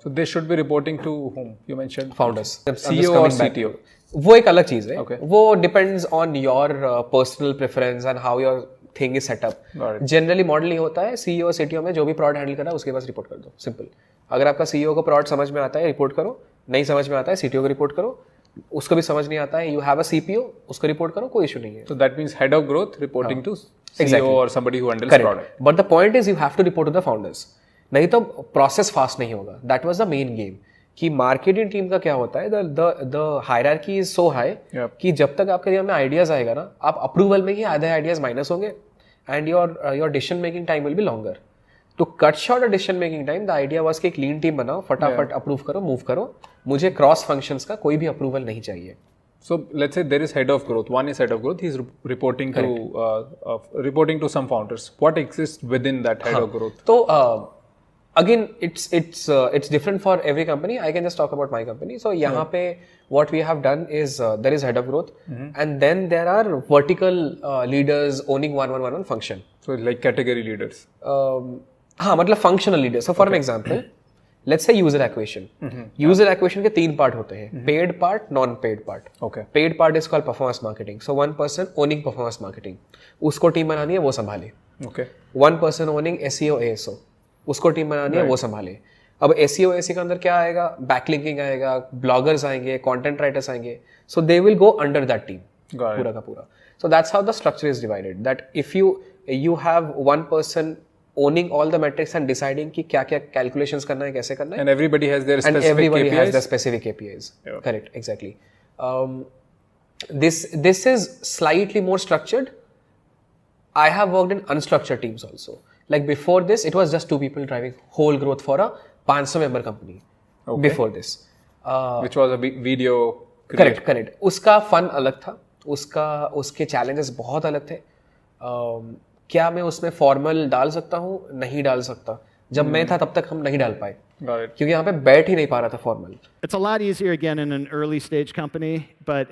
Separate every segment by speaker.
Speaker 1: So they should be reporting to whom? You mentioned
Speaker 2: Founders.
Speaker 1: CEO or CTO.
Speaker 2: वो एक अलग चीज है.
Speaker 1: Okay.
Speaker 2: वो depends on your personal preference and how your thing is set up. Generally model नहीं होता है CEO और CTO में जो भी प्रोडक्ट हैंडल कर रहा है उसके पास रिपोर्ट कर दो. सिंपल. अगर आपका CEO को प्रोडक्ट समझ में आता है रिपोर्ट करो, नहीं समझ में आता है CTO को रिपोर्ट करो, उसको भी समझ नहीं आता है you have a CPO उसको रिपोर्ट करो, कोई इशू नहीं है.
Speaker 1: So that means head of growth reporting to CEO
Speaker 2: Exactly.
Speaker 1: or somebody who handles
Speaker 2: Correct.
Speaker 1: product.
Speaker 2: But the point is you have to report to the founders. नहीं तो process fast नहीं होगा. That was the main game कि marketing team का क्या होता है, the hierarchy is so high कि जब तक आपके दिमाग में आइडियाज आएगा ना, आप अप्रूवल में ही आधे आइडियाज माइनस होंगे and your decision making time will be longer. To cut short a decision making time the idea was कि एक लीन टीम बनाओ, फटाफट अप्रूव करो, मूव करो. मुझे क्रॉस फंक्शंस का कोई भी अप्रूवल नहीं चाहिए.
Speaker 1: So let's say there is head of growth. One is head of growth. He's reporting to some founders. What exists within that head of growth?
Speaker 2: So again, it's different for every company. I can just talk about my company. So यहाँ पे what we have done is there is head of growth, and then there are vertical leaders owning one function.
Speaker 1: So like category leaders.
Speaker 2: हाँ, मतलब functional leaders. So for an example, let's say user acquisition. User acquisition के 3 part होते हैं. Paid part, non-paid part.
Speaker 1: Okay.
Speaker 2: Paid part is called performance marketing. So one person owning performance marketing. उसको team बनानी है, वो संभाले.
Speaker 1: Okay.
Speaker 2: One person owning SEO, ASO. उसको team बनानी है, वो संभाले. अब SEO, ASO के अंदर क्या आएगा? Backlinking आएगा, bloggers आएंगे, content writers आएंगे. So they will go under that team. पूरा का पूरा. So that's how the structure is divided. That if you have one person owning all the metrics and deciding कि क्या-क्या calculations करना है, कैसे करना है.
Speaker 1: And everybody has their specific KPIs.
Speaker 2: And everybody has their specific KPIs. Yeah. Correct, exactly. This is slightly more structured. I have worked in unstructured teams also. Like before this, it was just 2 people driving whole growth for a 500 member company. Okay. Before this.
Speaker 1: Which was a big video.
Speaker 2: Correct. उसका fun अलग था. उसके challenges बहुत अलग थे. क्या मैं उसमें फॉर्मल डाल सकता हूँ? नहीं डाल सकता. जब मैं था तब तक हम नहीं डाल पाए क्योंकि यहाँ पे बैठ ही नहीं पा रहा था formal.
Speaker 3: It's a lot easier again in an early stage company, but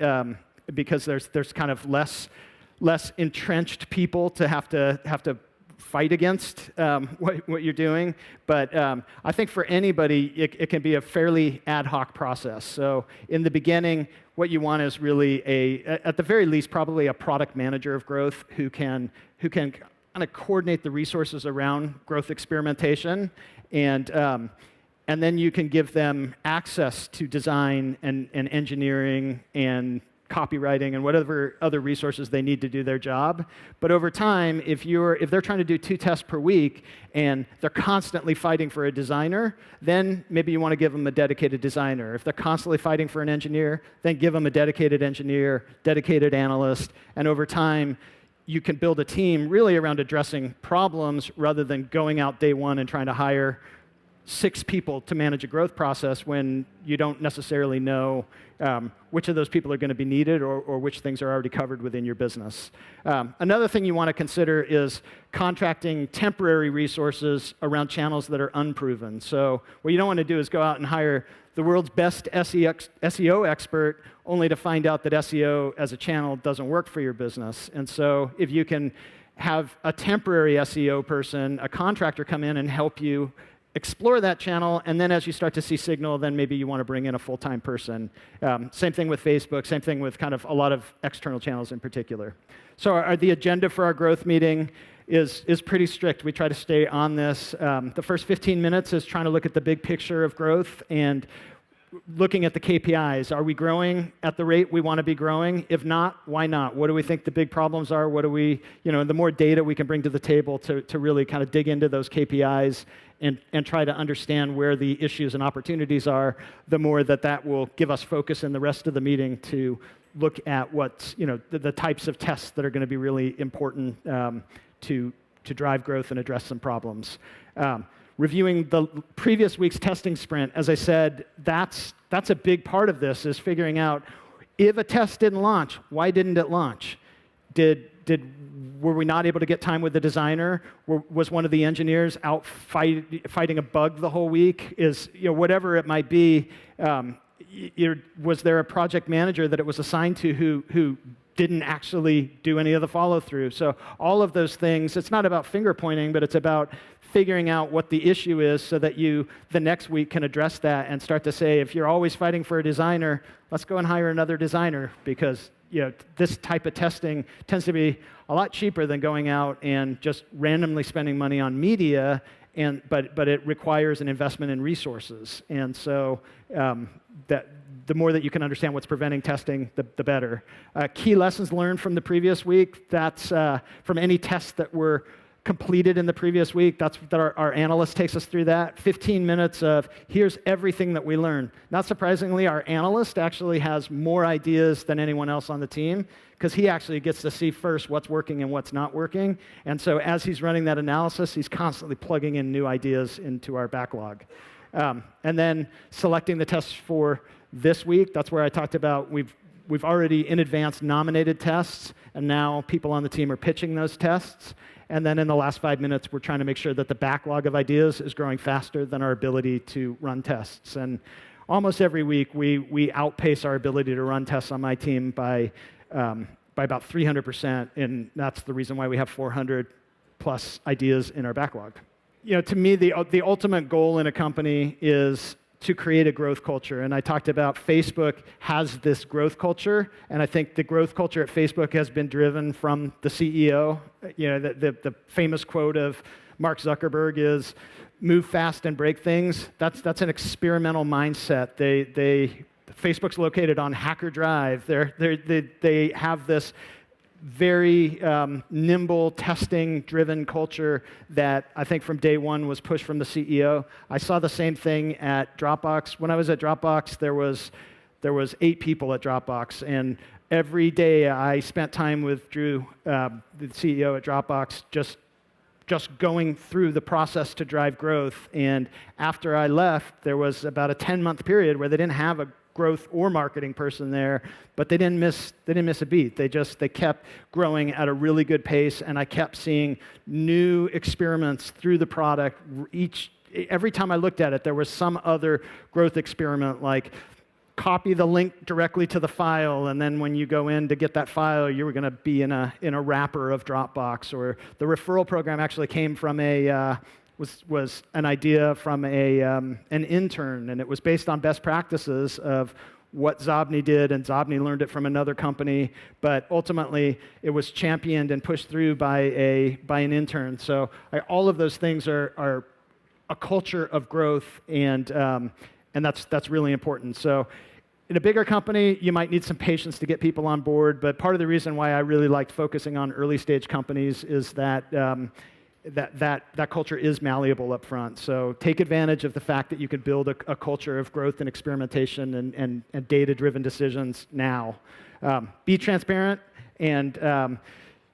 Speaker 3: because there's kind of less entrenched people to have to fight against what you're doing. But I think for anybody, it can be a fairly ad hoc process. So in the beginning, what you want is really at the very least, probably a product manager of growth who can kind of coordinate the resources around growth experimentation, and then you can give them access to design and engineering and copywriting and whatever other resources they need to do their job. But over time, if they're trying to do 2 tests per week and they're constantly fighting for a designer, then maybe you want to give them a dedicated designer. If they're constantly fighting for an engineer, then give them a dedicated engineer, dedicated analyst, and over time, you can build a team really around addressing problems rather than going out day one and trying to hire 6 people to manage a growth process when you don't necessarily know which of those people are going to be needed or which things are already covered within your business. Another thing you want to consider is contracting temporary resources around channels that are unproven. So what you don't want to do is go out and hire the world's best SEO expert only to find out that SEO as a channel doesn't work for your business. And so if you can have a temporary SEO person, a contractor come in and help you explore that channel, and then as you start to see signal, then maybe you want to bring in a full-time person. Same thing with Facebook, same thing with kind of a lot of external channels in particular. So the agenda for our growth meeting is pretty strict. We try to stay on this. The first 15 minutes is trying to look at the big picture of growth and looking at the KPIs. Are we growing at the rate we want to be growing? If not, why not? What do we think the big problems are? What do we, the more data we can bring to the table to really kind of dig into those KPIs and try to understand where the issues and opportunities are, the more that will give us focus in the rest of the meeting to look at what's, the types of tests that are going to be really important to drive growth and address some problems. Reviewing the previous week's testing sprint, as I said, that's a big part of this, is figuring out if a test didn't launch, why didn't it launch? Were we not able to get time with the designer? Was one of the engineers out fighting a bug the whole week? Whatever it might be, was there a project manager that it was assigned to who didn't actually do any of the follow-through? So all of those things, it's not about finger pointing, but it's about figuring out what the issue is so that you, the next week, can address that and start to say, if you're always fighting for a designer, let's go and hire another designer, because this type of testing tends to be a lot cheaper than going out and just randomly spending money on media, but it requires an investment in resources. And so that the more that you can understand what's preventing testing, the better. Key lessons learned from the previous week, that's from any tests that were completed in the previous week. That's that our analyst takes us through that. 15 minutes of here's everything that we learned. Not surprisingly, our analyst actually has more ideas than anyone else on the team, because he actually gets to see first what's working and what's not working. And so as he's running that analysis, he's constantly plugging in new ideas into our backlog. And then selecting the tests for this week, that's where I talked about we've already in advance nominated tests, and now people on the team are pitching those tests. And then in the last 5 minutes, we're trying to make sure that the backlog of ideas is growing faster than our ability to run tests. And almost every week, we outpace our ability to run tests on my team by about 300%, and that's the reason why we have 400 plus ideas in our backlog. To me, the ultimate goal in a company is to create a growth culture. And I talked about Facebook has this growth culture, and I think the growth culture at Facebook has been driven from the CEO. The famous quote of Mark Zuckerberg is, "Move fast and break things." That's an experimental mindset. Facebook's located on Hacker Drive. They have this very nimble, testing-driven culture that I think from day one was pushed from the CEO. I saw the same thing at Dropbox. When I was at Dropbox, there was 8 people at Dropbox, and every day I spent time with Drew, the CEO at Dropbox, just going through the process to drive growth. And after I left, there was about a 10-month period where they didn't have a growth or marketing person there, but they didn't miss a beat. They kept growing at a really good pace, and I kept seeing new experiments through the product. Every time I looked at it, there was some other growth experiment, like copy the link directly to the file, and then when you go in to get that file, you were going to be in a wrapper of Dropbox. Or the referral program actually came from was an idea from an intern, and it was based on best practices of what Zobni did, and Zobni learned it from another company, but ultimately it was championed and pushed through by an intern. So all of those things are a culture of growth, and that's really important. So in a bigger company, you might need some patience to get people on board, but part of the reason why I really liked focusing on early stage companies is that that culture is malleable up front. So take advantage of the fact that you can build a culture of growth and experimentation and data-driven decisions now. Be transparent and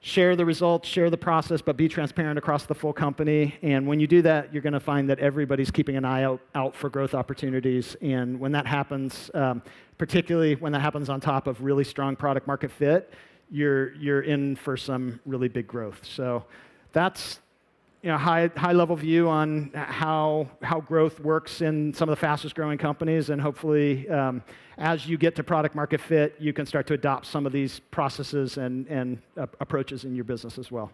Speaker 3: share the results, share the process, but be transparent across the full company. And when you do that, you're going to find that everybody's keeping an eye out for growth opportunities. And when that happens, particularly when that happens on top of really strong product market fit, you're in for some really big growth. So that's high level view on how growth works in some of the fastest growing companies, and hopefully as you get to product market fit, you can start to adopt some of these processes and approaches in your business as well.